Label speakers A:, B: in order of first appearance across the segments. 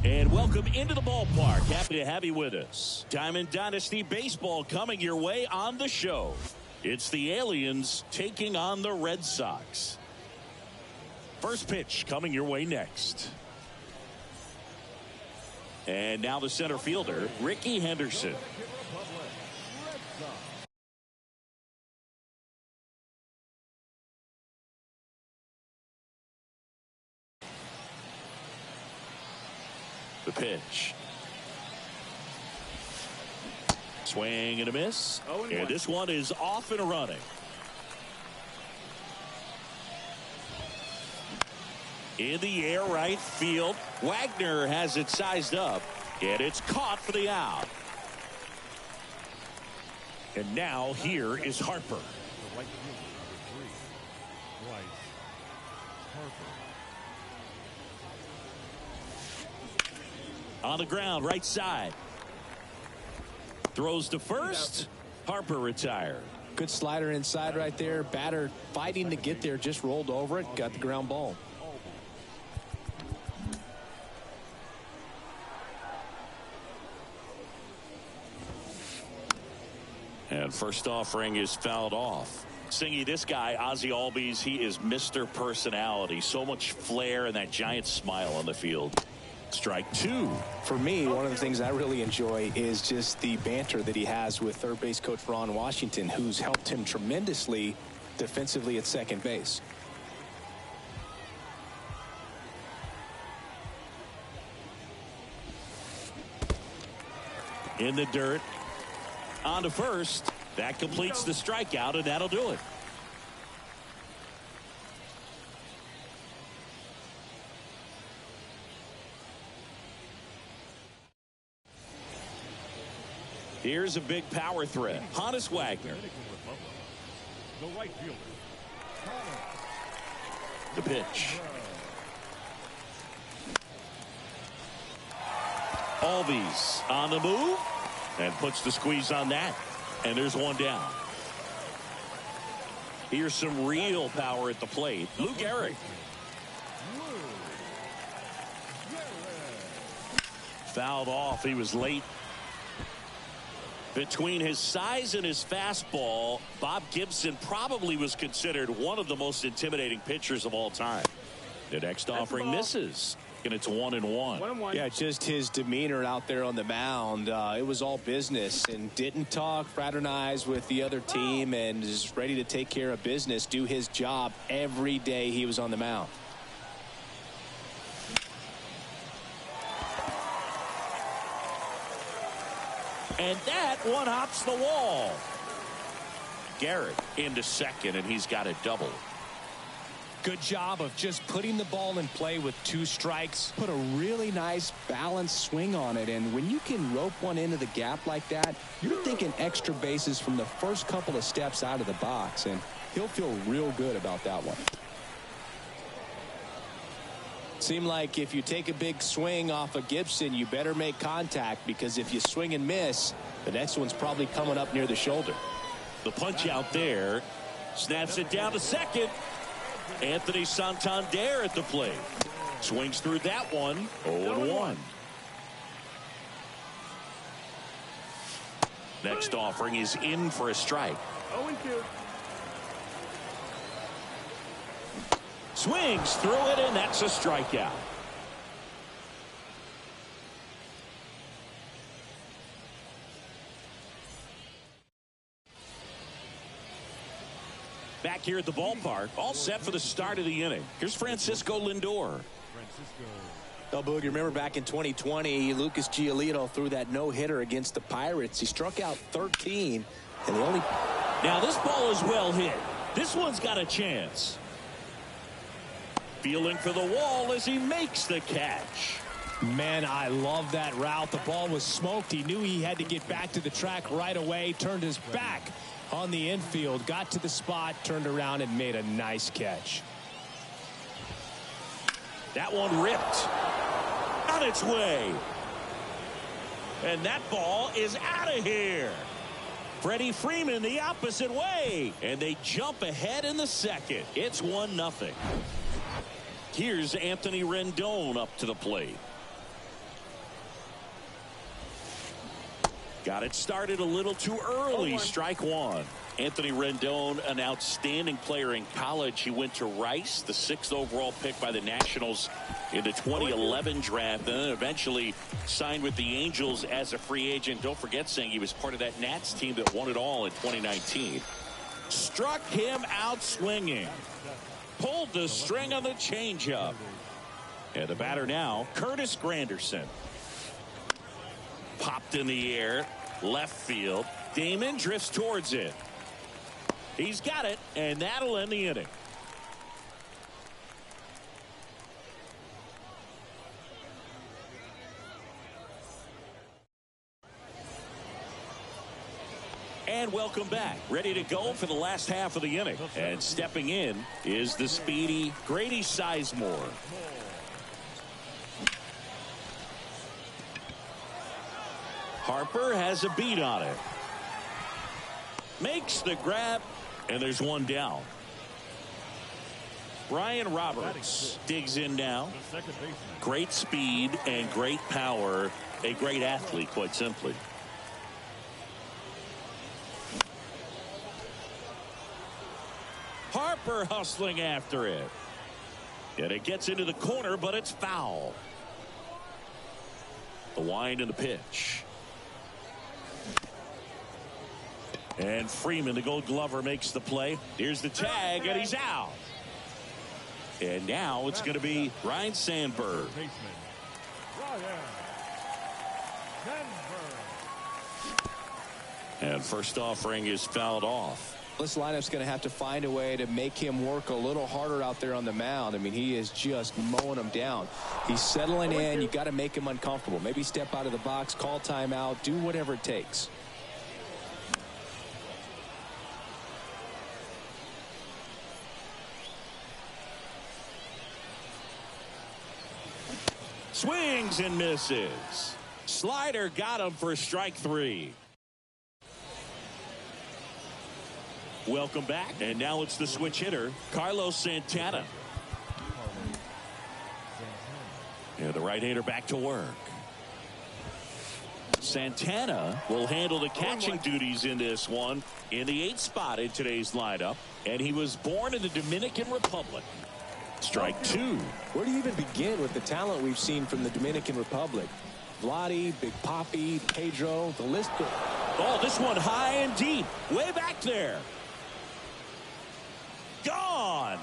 A: And welcome into the ballpark. Happy to have you with us. Diamond Dynasty Baseball coming your way on the show. It's the Aliens taking on the Red Sox. First pitch coming your way next. And now the center fielder, Ricky Henderson. The pitch. Swing and a miss. And this one is off and running. In the air right field. Wagner has it sized up. And it's caught for the out. And now here is Harper. On the ground, right side. Throws to first. Harper retired.
B: Good slider inside right there. Batter fighting to get there, just rolled over it, got the ground ball.
A: And first offering is fouled off. Singy, this guy, Ozzie Albies, he is Mr. Personality. So much flair and that giant smile on the field. Strike two.
B: For me, one of the things I really enjoy is just the banter that he has with third base coach Ron Washington, who's helped him tremendously defensively at second base.
A: In the dirt. On to first. That completes the strikeout, and that'll do it. Here's a big power threat. Honus Wagner.
C: The right fielder.
A: The pitch. Albies on the move and puts the squeeze on that. And there's one down. Here's some real power at the plate. Lou Gehrig. Fouled off. He was late. Between his size and his fastball, Bob Gibson probably was considered one of the most intimidating pitchers of all time. The next offering misses. And it's 1-1.
B: Yeah, just his demeanor out there on the mound. It was all business, and didn't talk, fraternize with the other team, and is ready to take care of business, do his job every day he was on the mound.
A: And that one hops the wall. Garrett into second, and he's got a double.
B: Good job of just putting the ball in play with two strikes. Put a really nice balanced swing on it, and when you can rope one into the gap like that, you're thinking extra bases from the first couple of steps out of the box, and he'll feel real good about that one. Seemed like if you take a big swing off of Gibson, you better make contact, because if you swing and miss, the next one's probably coming up near the shoulder.
A: The punch out there. Snaps it down to second. Anthony Santander at the plate. Swings through that one. 0-1. Next offering is in for a strike.
C: 0-2.
A: Swings through it, and that's a strikeout. Back here at the ballpark, all set for the start of the inning. Here's Francisco Lindor.
B: Well, Boog, you remember back in 2020, Lucas Giolito threw that no-hitter against the Pirates. He struck out 13, and they only...
A: Now this ball is well hit. This one's got a chance. Feeling for the wall as he makes the catch.
B: Man, I love that route. The ball was smoked. He knew he had to get back to the track right away. Turned his back on the infield. Got to the spot, turned around, and made a nice catch.
A: That one ripped. On its way. And that ball is out of here. Freddie Freeman the opposite way. And they jump ahead in the second. It's 1-0. Here's Anthony Rendon up to the plate. Got it started a little too early. Strike one. Anthony Rendon, an outstanding player in college. He went to Rice, the 6th overall pick by the Nationals in the 2011 draft, and then eventually signed with the Angels as a free agent. Don't forget, saying he was part of that Nats team that won it all in 2019. Struck him out swinging. Pulled the string on the changeup. And the batter now, Curtis Granderson. Popped in the air, left field. Damon drifts towards it. He's got it, and that'll end the inning. And welcome back. Ready to go for the last half of the inning. And stepping in is the speedy Grady Sizemore. Harper has a beat on it. Makes the grab, and there's one down. Brian Roberts digs in now. Great speed and great power. A great athlete, quite simply. Harper hustling after it. And it gets into the corner, but it's foul. The wind and the pitch. And Freeman, the Gold Glover, makes the play. Here's the tag, and he's out. And now it's going to be Ryan Sandberg. And first offering is fouled off.
B: This lineup's going to have to find a way to make him work a little harder out there on the mound. I mean, he is just mowing them down. He's settling in. You got to make him uncomfortable. Maybe step out of the box, call timeout, do whatever it takes.
A: Swings and misses. Slider got him for strike three. Welcome back, and now it's the switch hitter, Carlos Santana. Yeah, the right-hander back to work. Santana will handle the catching duties in this one in the 8th spot in today's lineup, and he was born in the Dominican Republic. Strike two.
B: Where do you even begin with the talent we've seen from the Dominican Republic? Vladdy, Big Papi, Pedro, the list.
A: Oh, this one high and deep, way back there. Gone.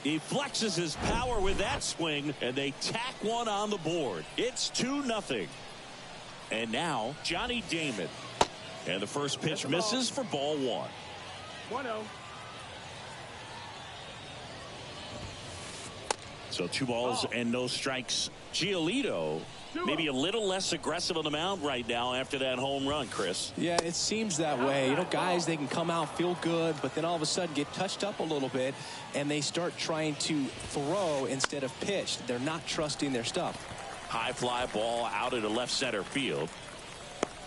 A: He flexes his power with that swing, and they tack one on the board. It's 2-0. And now Johnny Damon. And the first pitch misses for ball one.
C: 1-0.
A: So 2 balls and no strikes. Giolito maybe a little less aggressive on the mound right now after that home run, Chris.
B: Yeah, it seems that way. You know, guys, they can come out, feel good, but then all of a sudden get touched up a little bit, and they start trying to throw instead of pitch. They're not trusting their stuff.
A: High fly ball out into left center field.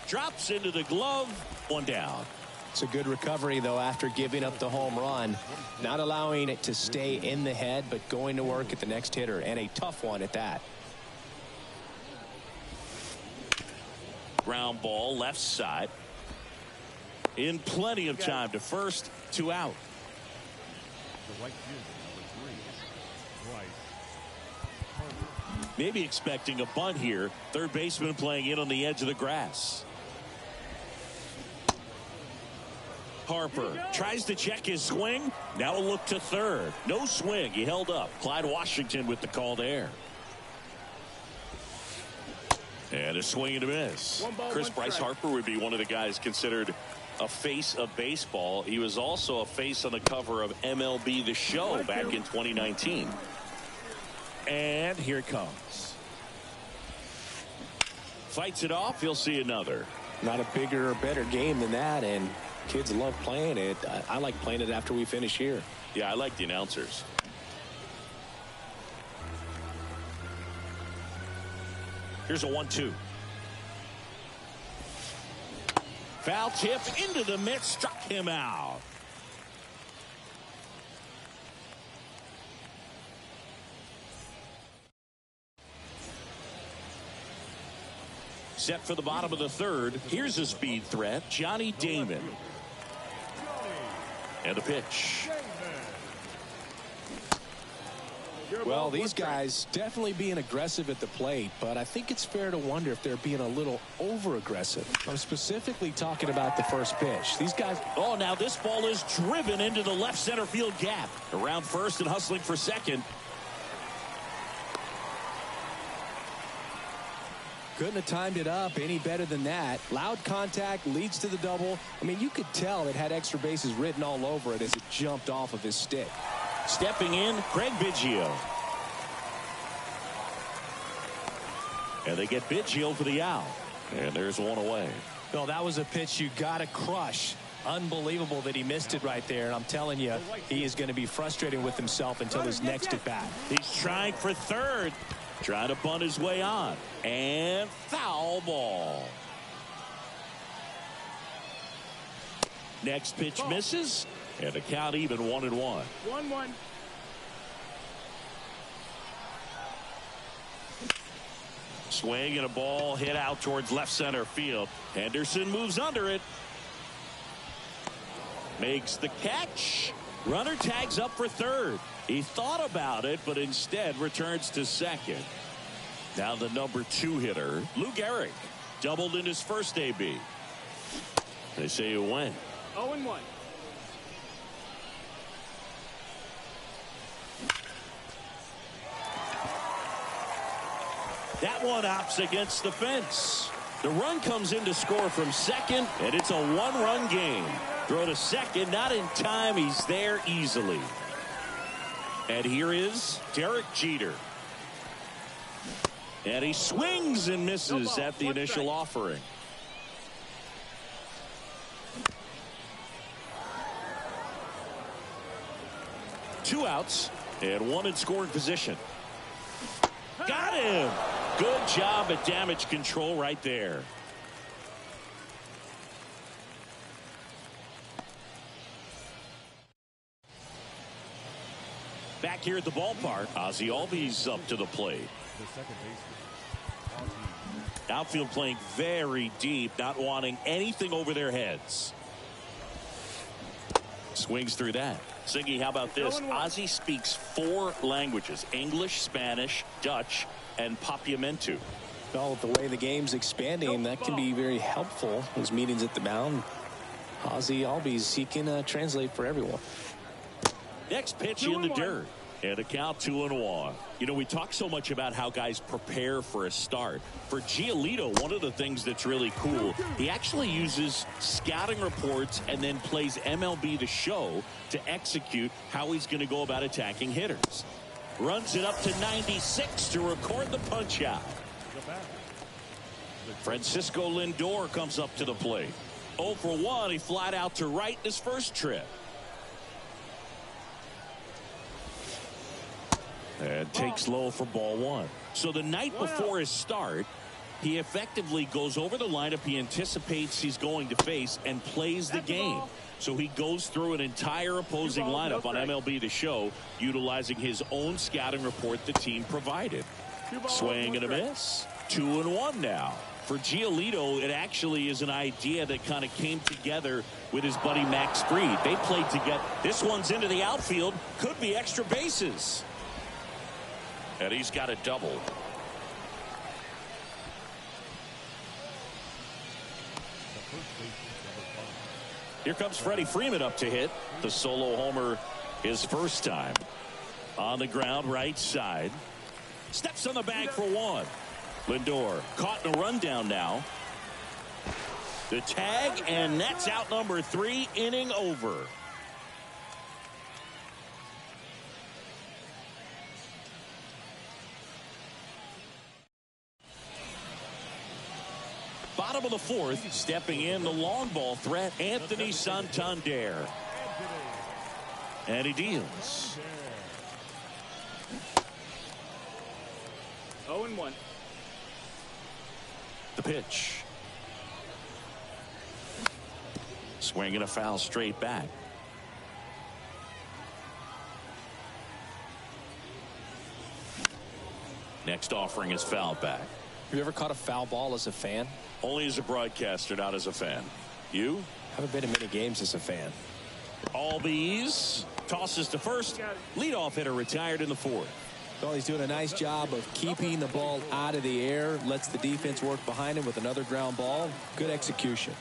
A: Drops into the glove. One down.
B: It's a good recovery, though, after giving up the home run. Not allowing it to stay in the head, but going to work at the next hitter, and a tough one at that.
A: Ground ball left side. In plenty of time to first, 2 out.
C: The right fielder, number 3, Bryce.
A: Maybe expecting a bunt here. Third baseman playing in on the edge of the grass. Harper tries to check his swing. Now a look to third. No swing. He held up. Clyde Washington with the call there. And a swing and a miss. Chris Bryce Harper would be one of the guys considered a face of baseball. He was also a face on the cover of MLB The Show back in 2019. And here it comes. Fights it off. He'll see another.
B: Not a bigger or better game than that, and kids love playing it. I like playing it after we finish here.
A: Yeah, I like the announcers. Here's a 1-2. Foul tip into the mitt, struck him out. Set for the bottom of the third. Here's a speed threat, Johnny Damon. And a pitch.
B: Well, these guys definitely being aggressive at the plate, but I think it's fair to wonder if they're being a little over-aggressive. I'm specifically talking about the first pitch. These guys...
A: Oh, now this ball is driven into the left center field gap. Around first and hustling for second.
B: Couldn't have timed it up any better than that. Loud contact leads to the double. I mean, you could tell it had extra bases written all over it as it jumped off of his stick.
A: Stepping in, Craig Biggio. And they get Biggio for the out. And there's one away.
B: No, that was a pitch you got to crush. Unbelievable that he missed it right there. And I'm telling you, he is going to be frustrated with himself until his next at bat.
A: He's trying for third. Trying to bunt his way on. And foul ball. Next pitch misses. And the count even 1-1.
C: 1-1.
A: Swing and a ball hit out towards left center field. Henderson moves under it. Makes the catch. Runner tags up for third. He thought about it, but instead returns to second. Now the number 2 hitter, Lou Gehrig, doubled in his first AB. They say you win.
C: 0-1.
A: That one opts against the fence. The run comes in to score from second, and it's a 1-run game. Throw to second, not in time. He's there easily. And here is Derek Jeter. And he swings and misses at the initial offering. Two outs and one in scoring position. Got him. Good job at damage control right there. Back here at the ballpark, Ozzie Albies up to the plate.
C: The second baseman, Ozzie.
A: Outfield playing very deep, not wanting anything over their heads. Swings through that. Singy, how about this? Ozzie speaks 4 languages: English, Spanish, Dutch, and Papiamentu.
B: Well, with the way the game's expanding, that can be very helpful. Those meetings at the mound. Ozzie Albies, he can translate for everyone.
A: Next pitch in the dirt. And a count 2-1. You know, we talk so much about how guys prepare for a start. For Giolito, one of the things that's really cool, he actually uses scouting reports and then plays MLB The Show to execute how he's going to go about attacking hitters. Runs it up to 96 to record the punch out. Francisco Lindor comes up to the plate. 0 for 1. He flied out to right in his first trip. And takes low for ball 1. So the night before his start, he effectively goes over the lineup he anticipates he's going to face and plays the game. So he goes through an entire opposing lineup on MLB The Show, utilizing his own scouting report the team provided. Swing and a miss. 2-1 now. For Giolito, it actually is an idea that kind of came together with his buddy Max Fried. They played together. This one's into the outfield. Could be extra bases. And he's got a double. Here comes Freddie Freeman up to hit. The solo homer his first time. On the ground, right side. Steps on the bag for 1. Lindor caught in a rundown now. The tag, and that's out number 3, inning over. Bottom of the 4th, stepping in the long ball threat, Anthony Santander. And he deals.
C: 0-1.
A: The pitch. Swinging a foul straight back. Next offering is foul back.
B: Have you ever caught a foul ball as a fan?
A: Only as a broadcaster, not as a fan. You?
B: Haven't been in many games as a fan.
A: Albies tosses to first. Leadoff hitter retired in the fourth.
B: Well, he's doing a nice job of keeping the ball out of the air. Lets the defense work behind him with another ground ball. Good execution.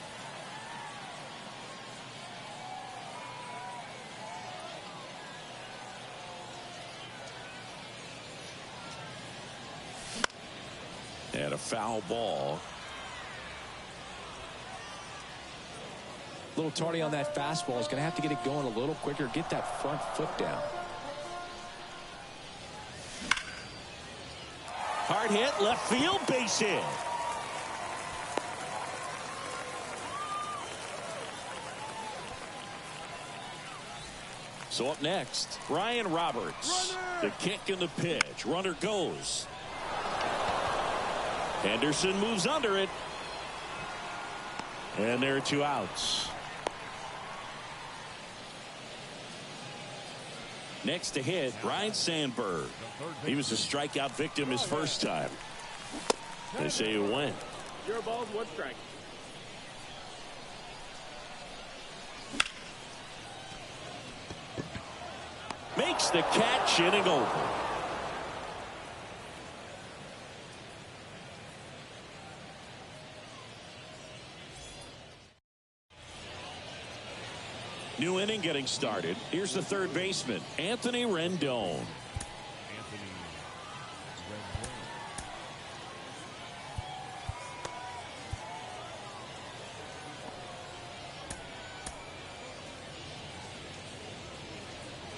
A: And a foul ball.
B: A little tardy on that fastball. He's going to have to get it going a little quicker. Get that front foot down.
A: Hard hit, left field, base hit. So up next, Ryan Roberts. The kick and the pitch. Runner goes. Henderson moves under it. And there are 2 outs. Next to hit, Ryne Sandberg. He was a strikeout victim his first time. They say he went.
C: 0 balls, 1 strike.
A: Makes the catch, inning over. New inning getting started. Here's the third baseman, Anthony Rendon.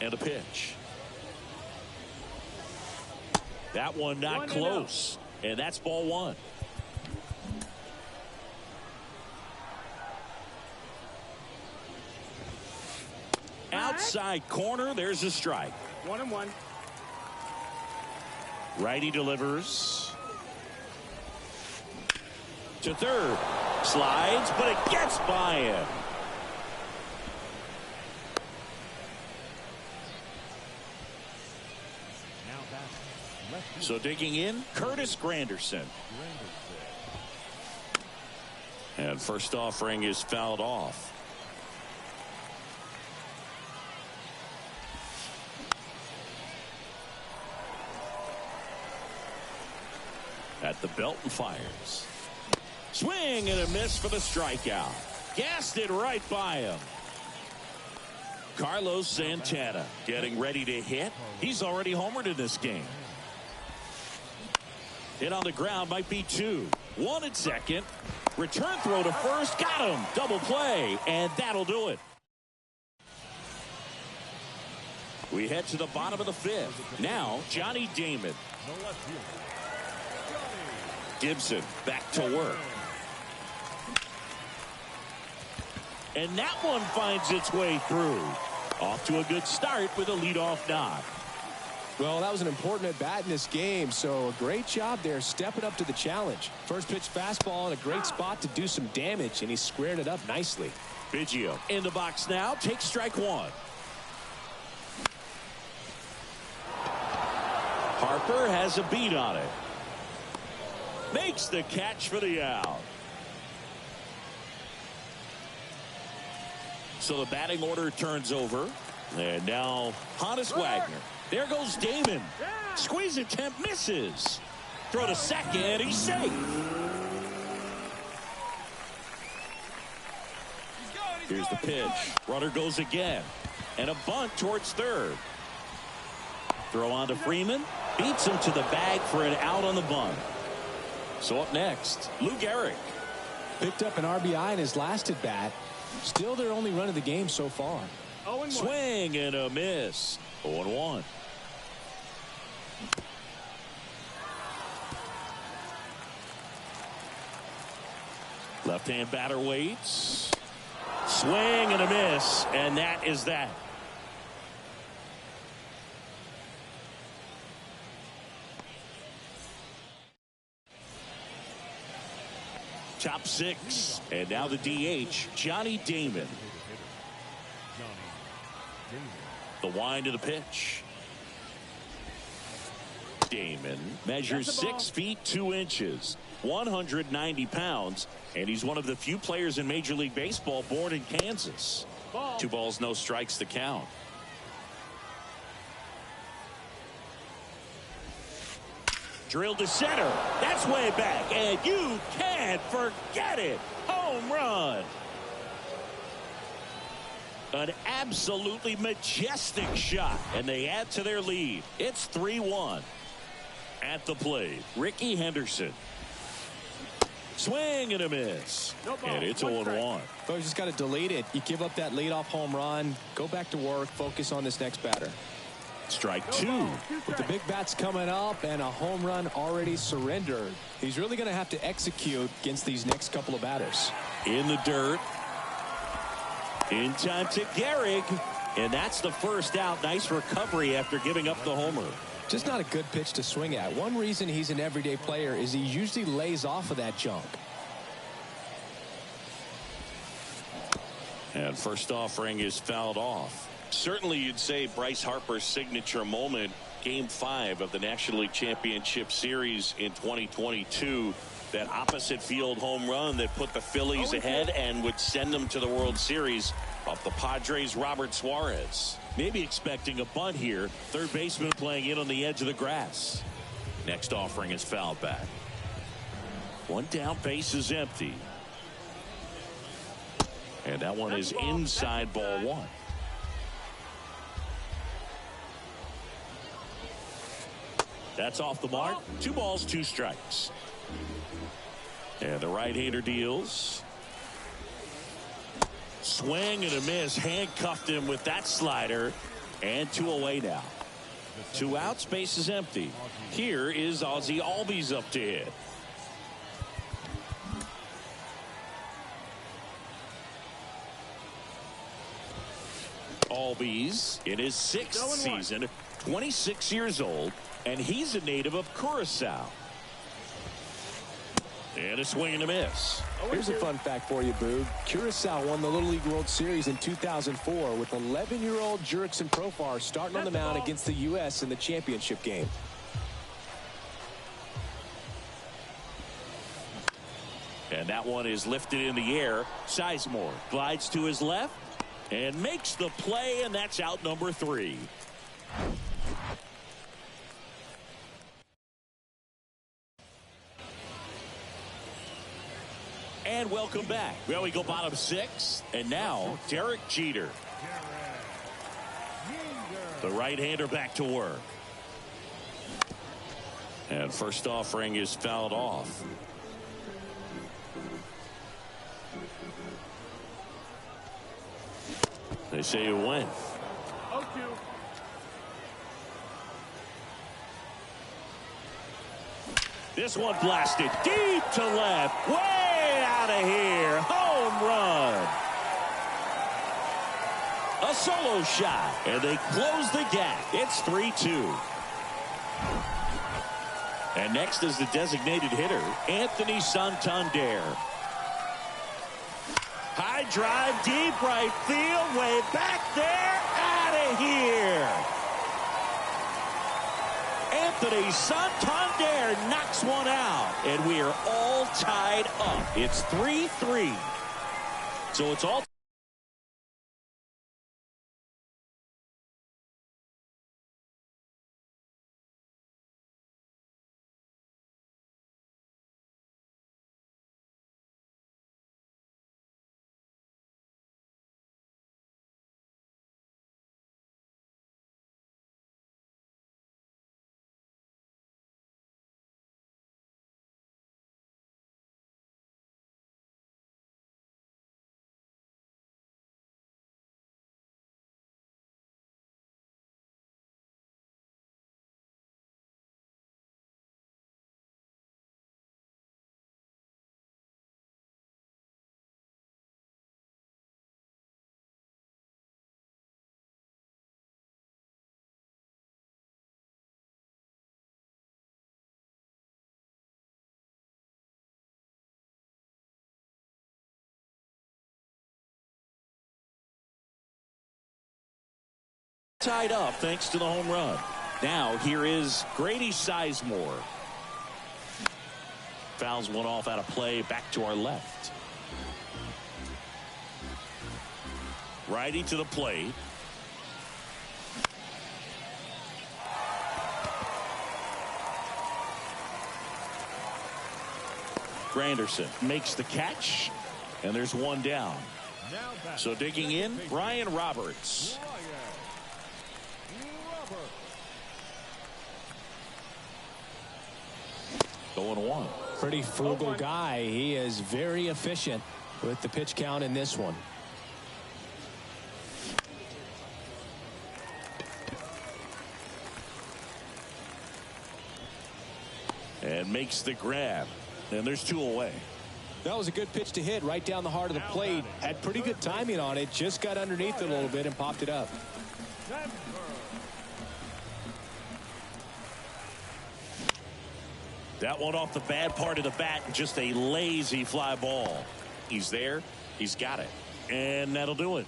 A: And a pitch. That one not close. And that's ball 1. Outside corner, there's a strike.
C: 1-1.
A: Righty delivers to third. Slides, but it gets by him. So digging in, Curtis Granderson. And first offering is fouled off. At the belt and fires. Swing and a miss for the strikeout. Gassed it right by him. Carlos Santana getting ready to hit. He's already homered in this game. Hit on the ground, might be 2. 1 at second. Return throw to first. Got him. Double play. And that'll do it. We head to the bottom of the 5th. Now, Johnny Damon. Gibson back to work. And that one finds its way through. Off to a good start with a leadoff knock.
B: Well, that was an important at bat in this game, so a great job there stepping up to the challenge. First pitch fastball in a great spot to do some damage, and he squared it up nicely.
A: Biggio in the box now, takes strike 1. Harper has a beat on it. Makes the catch for the out. So the batting order turns over. And now Honus Wagner. There goes Damon. Squeeze attempt misses. Throw to second. He's safe. Here's the pitch. Runner goes again. And a bunt towards third. Throw on to Freeman. Beats him to the bag for an out on the bunt. So up next, Lou Gehrig.
B: Picked up an RBI in his last at bat. Still their only run of the game so far.
A: Swing and a miss. 0-1. Left-hand batter waits. Swing and a miss. And that is that. Top 6. And now the DH, Johnny Damon. The wind of the pitch. Damon measures 6 feet 2 inches, 190 pounds, and he's one of the few players in Major League Baseball born in Kansas. 2 balls, no strikes to count. Drilled to center. That's way back, and you can't forget it. Home run. An absolutely majestic shot, and they add to their lead. It's 3-1. At the plate, Ricky Henderson. Swing and a miss. And it's 0-1.
B: So you just got to delete it. You give up that leadoff home run. Go back to work. Focus on this next batter.
A: Strike 2.
B: With the big bats coming up and a home run already surrendered, he's really going to have to execute against these next couple of batters.
A: In the dirt. In time to Gehrig. And that's the first out. Nice recovery after giving up the homer.
B: Just not a good pitch to swing at. One reason he's an everyday player is he usually lays off of that junk.
A: And first offering is fouled off. Certainly you'd say Bryce Harper's signature moment, Game 5 of the National League Championship Series in 2022. That opposite field home run that put the Phillies ahead and would send them to the World Series off the Padres' Robert Suarez. Maybe expecting a bunt here. Third baseman playing in on the edge of the grass. Next offering is fouled back. One down, base is empty. And that one is inside, ball 1. That's off the mark. 2 balls, 2 strikes. And the right-hander deals. Swing and a miss. Handcuffed him with that slider. And 2 away now. 2 outs, base is empty. Here is Ozzie Albies up to hit. Albies in his 6th season, 26 years old, and he's a native of Curacao. And a swing and a miss.
B: Here's a fun fact for you, Boog. Curacao won the Little League World Series in 2004 with 11-year-old Jurickson Profar starting on the mound against the U.S. in the championship game.
A: And that one is lifted in the air. Sizemore glides to his left and makes the play, and that's out number 3. And welcome back. Well, we go bottom 6, and now Derek Jeter. The right-hander back to work. And first offering is fouled off. They say you win.
C: 0-2.
A: This one blasted deep to left. Way out of here. Home run. A solo shot. And they close the gap. It's 3-2. And next is the designated hitter, Anthony Santander. High drive, deep right field, way back there, out of here. Anthony Santander knocks one out, and we are all tied up. It's 3-3. So it's all tied up thanks to the home run. Now here is Grady Sizemore. Fouls one off out of play, back to our left. Righty to the plate. Granderson makes the catch, and there's one down. So digging in, Brian Roberts. 0-1.
B: Pretty frugal guy. He is very efficient with the pitch count in this one.
A: And makes the grab. And there's 2 away.
B: That was a good pitch to hit right down the heart of the plate. Had pretty good timing on it. Just got underneath it a little bit and popped it up.
A: That one off the bad part of the bat. Just a lazy fly ball. He's there. He's got it. And that'll do it.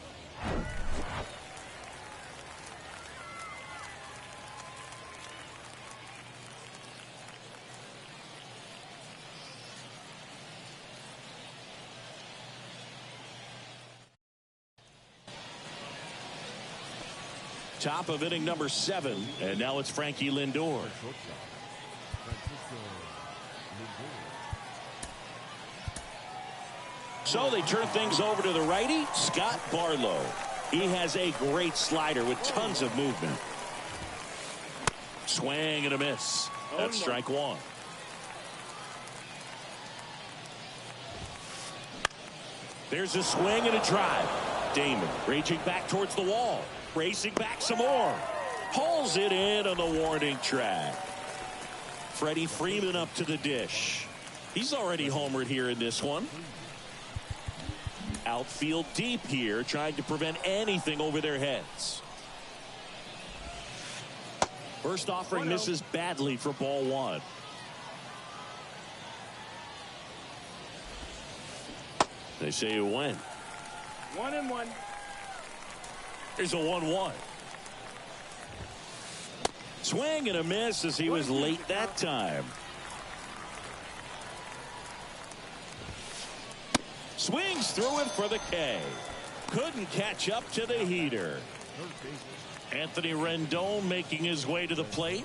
A: Top of inning number 7, and now it's Frankie Lindor. So they turn things over to the righty, Scott Barlow. He has a great slider with tons of movement. Swing and a miss. That's strike 1. There's a swing and a drive. Damon raging back towards the wall. Racing back some more. Hauls it in on the warning track. Freddie Freeman up to the dish. He's already homered here in this one. Outfield deep here, trying to prevent anything over their heads. First offering misses badly for ball 1. They say you win.
C: 1-1.
A: Here's a 1-1. Swing and a miss as he was late that time. Swings through it for the K. Couldn't catch up to the heater. Anthony Rendon making his way to the plate.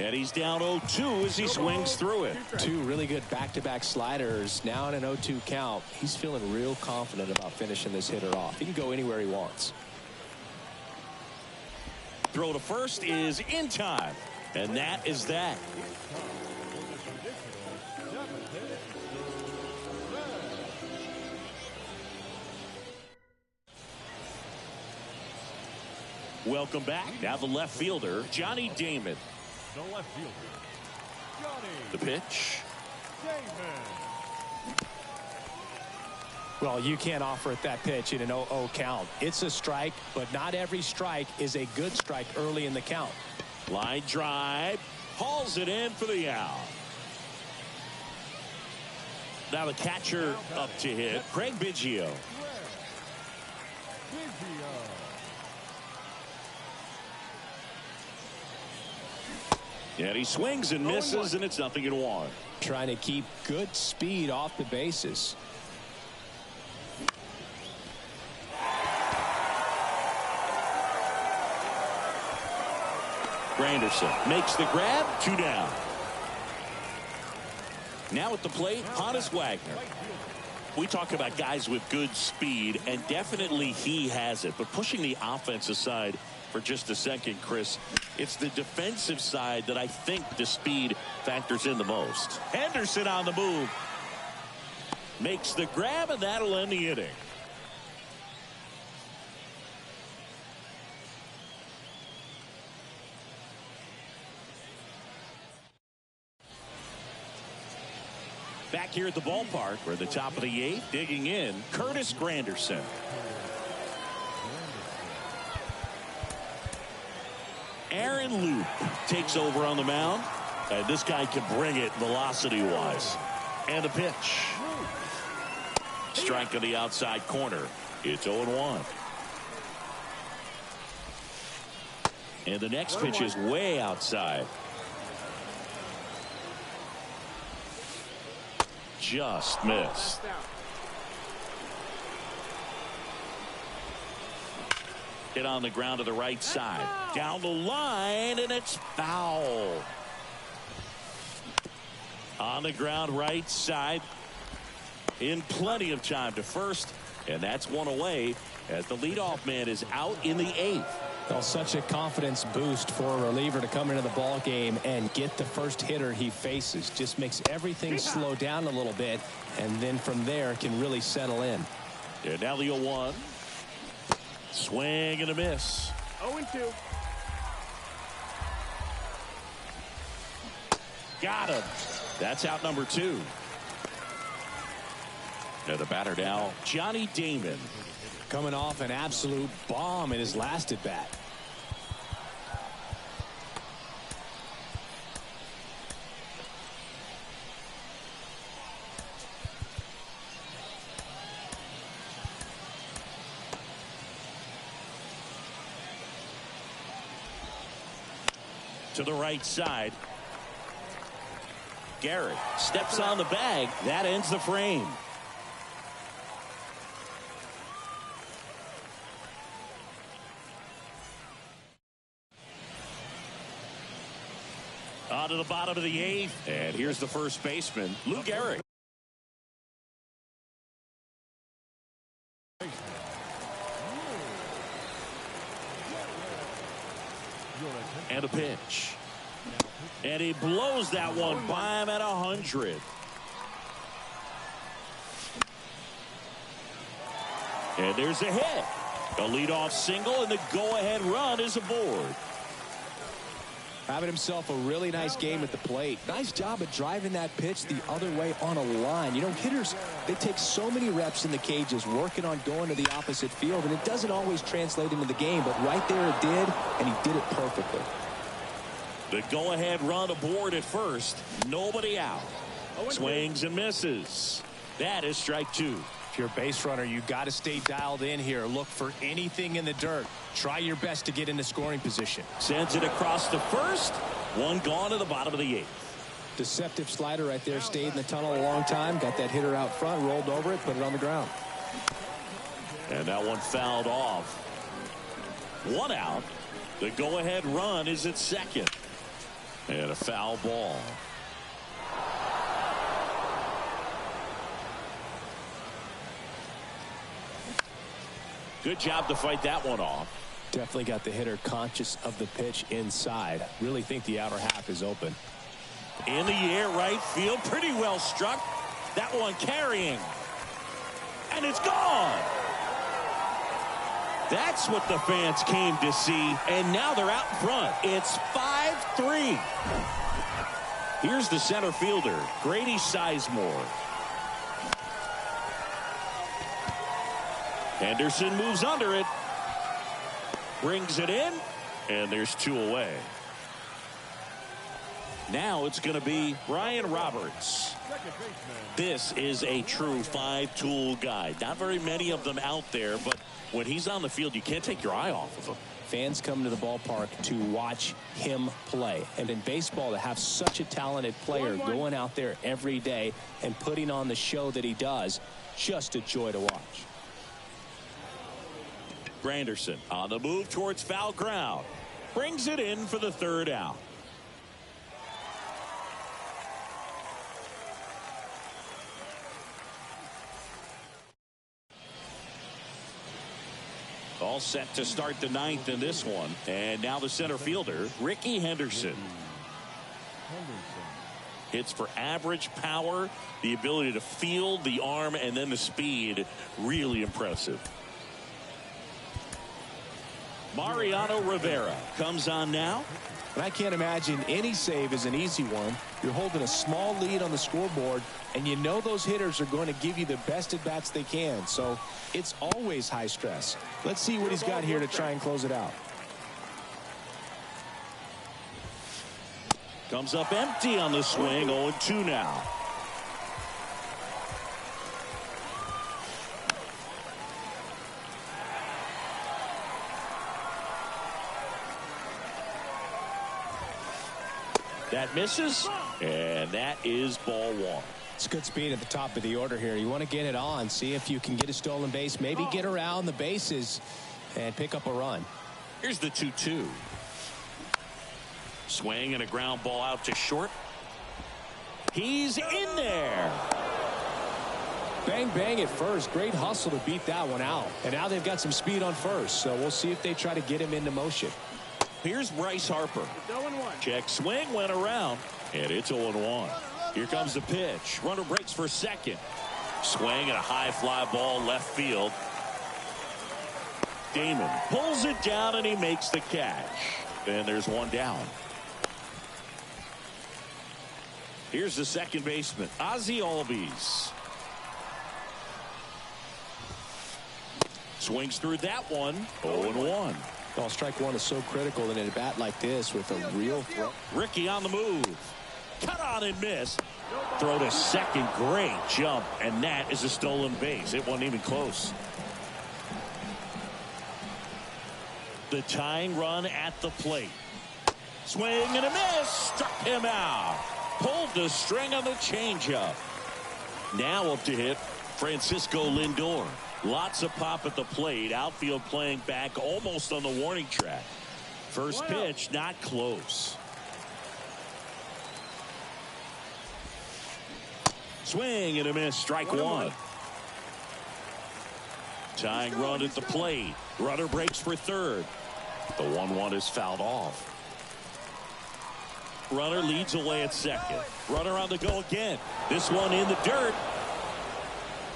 A: And he's down 0-2 as he swings through it.
B: 2 really good back-to-back sliders. Now in an 0-2 count. He's feeling real confident about finishing this hitter off. He can go anywhere he wants.
A: Throw to first is in time. And that is that. Welcome back. Now the left fielder, Johnny Damon.
C: The left fielder, Johnny.
A: The pitch.
C: Damon.
B: Well, you can't offer it that pitch in an 0-0 count. It's a strike, but not every strike is a good strike early in the count.
A: Line drive. Hauls it in for the out. Now the catcher up to hit, Craig Biggio. And he swings and misses, and it's 0-1.
B: Trying to keep good speed off the bases.
A: Granderson makes the grab, 2 down. Now at the plate, Honus Wagner. We talk about guys with good speed, and definitely he has it. But pushing the offense aside for just a second, Chris, it's the defensive side that I think the speed factors in the most. Henderson on the move. Makes the grab, and that'll end the inning. Back here at the ballpark, we're at the top of the 8th, digging in, Curtis Granderson. Aaron Loop takes over on the mound. And this guy can bring it velocity-wise. And the pitch. Strike on the outside corner. It's 0-1. And the next pitch is way outside. Just missed. Hit on the ground to the right side. Down the line, and it's foul. On the ground right side. In plenty of time to first. And that's one away as the leadoff man is out in the 8th.
B: Well, such a confidence boost for a reliever to come into the ball game and get the first hitter he faces. Just makes everything slow down a little bit, and then from there can really settle in.
A: And now the 0-1. Swing and a miss.
C: 0-2.
A: Got him. That's out number 2. And the batter now, Johnny Damon.
B: Coming off an absolute bomb in his last at bat.
A: To the right side. Garrett steps on the bag. That ends the frame. On to the bottom of the 8th. And here's the first baseman, Lou Gehrig. And a pitch. And he blows that one by him at 100. And there's a hit. A leadoff single, and the go-ahead run is aboard.
B: Having himself a really nice game at the plate. Nice job of driving that pitch the other way on a line. You know, hitters, they take so many reps in the cages working on going to the opposite field, and it doesn't always translate into the game, but right there it did, and he did it perfectly.
A: The go-ahead run aboard at first. Nobody out. Swings and misses. That is strike 2.
B: If you're a base runner, you got to stay dialed in here. Look for anything in the dirt. Try your best to get into scoring position.
A: Sends it across the first. One gone to the bottom of the 8th.
B: Deceptive slider right there. Stayed in the tunnel a long time. Got that hitter out front. Rolled over it. Put it on the ground.
A: And that one fouled off. One out. The go-ahead run is at second. And a foul ball. Good job to fight that one off.
B: Definitely got the hitter conscious of the pitch inside. Really think the outer half is open.
A: In the air, right field. Pretty well struck. That one carrying. And it's gone. That's what the fans came to see. And now they're out in front. It's 5-3. Here's the center fielder, Grady Sizemore. Henderson moves under it. Brings it in. And there's 2 away. Now it's going to be Brian Roberts. This is a true 5-tool guy. Not very many of them out there, but when he's on the field, you can't take your eye off of him.
B: Fans come to the ballpark to watch him play. And in baseball, to have such a talented player going out there every day and putting on the show that he does, just a joy to watch.
A: Granderson on the move towards foul ground. Brings it in for the 3rd out. All set to start the 9th in this one. And now the center fielder, Ricky Henderson. Hits for average power, the ability to field, the arm, and then the speed. Really impressive. Mariano Rivera comes on now.
B: And I can't imagine any save is an easy one. You're holding a small lead on the scoreboard, and you know those hitters are going to give you the best at bats they can. So it's always high stress. Let's see what he's got here to try and close it out.
A: Comes up empty on the swing. 0-2 now. That misses, and that is ball one.
B: It's good speed at the top of the order here. You want to get it on, see if you can get a stolen base, maybe get around the bases and pick up a run.
A: Here's the 2-2. Swing and a ground ball out to short. He's in there.
B: Bang, bang at first. Great hustle to beat that one out. And now they've got some speed on first, so we'll see if they try to get him into motion.
A: Here's Bryce Harper.
C: 0-1.
A: Check swing, went around, and it's 0-1. Here comes the pitch. Runner breaks for second. Swing and a high fly ball left field. Damon pulls it down, and he makes the catch. And there's one down. Here's the second baseman, Ozzie Albies. Swings through that one. 0-1.
B: Well, strike one is so critical in a bat like this with a real threat.
A: Ricky on the move. Cut on and miss. Throw to second. Great jump. And that is a stolen base. It wasn't even close. The tying run at the plate. Swing and a miss. Struck him out. Pulled the string on the changeup. Now up to hit Francisco Lindor. Lots of pop at the plate. Outfield playing back almost on the warning track. First pitch not close. Swing and a miss. Strike one. Tying run at the plate. Runner breaks for third. The 1-1 is fouled off. Runner leads away at second. Runner on the go again. This one in the dirt.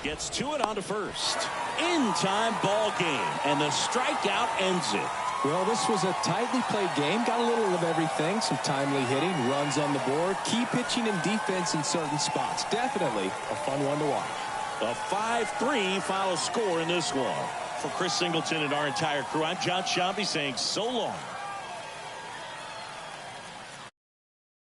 A: Gets to it onto first. In time ball game. And the strikeout ends it.
B: Well, this was a tightly played game. Got a little of everything. Some timely hitting, runs on the board, key pitching and defense in certain spots. Definitely a fun one to watch.
A: A 5-3 final score in this one. For Chris Singleton and our entire crew, I'm John Shambi saying so long.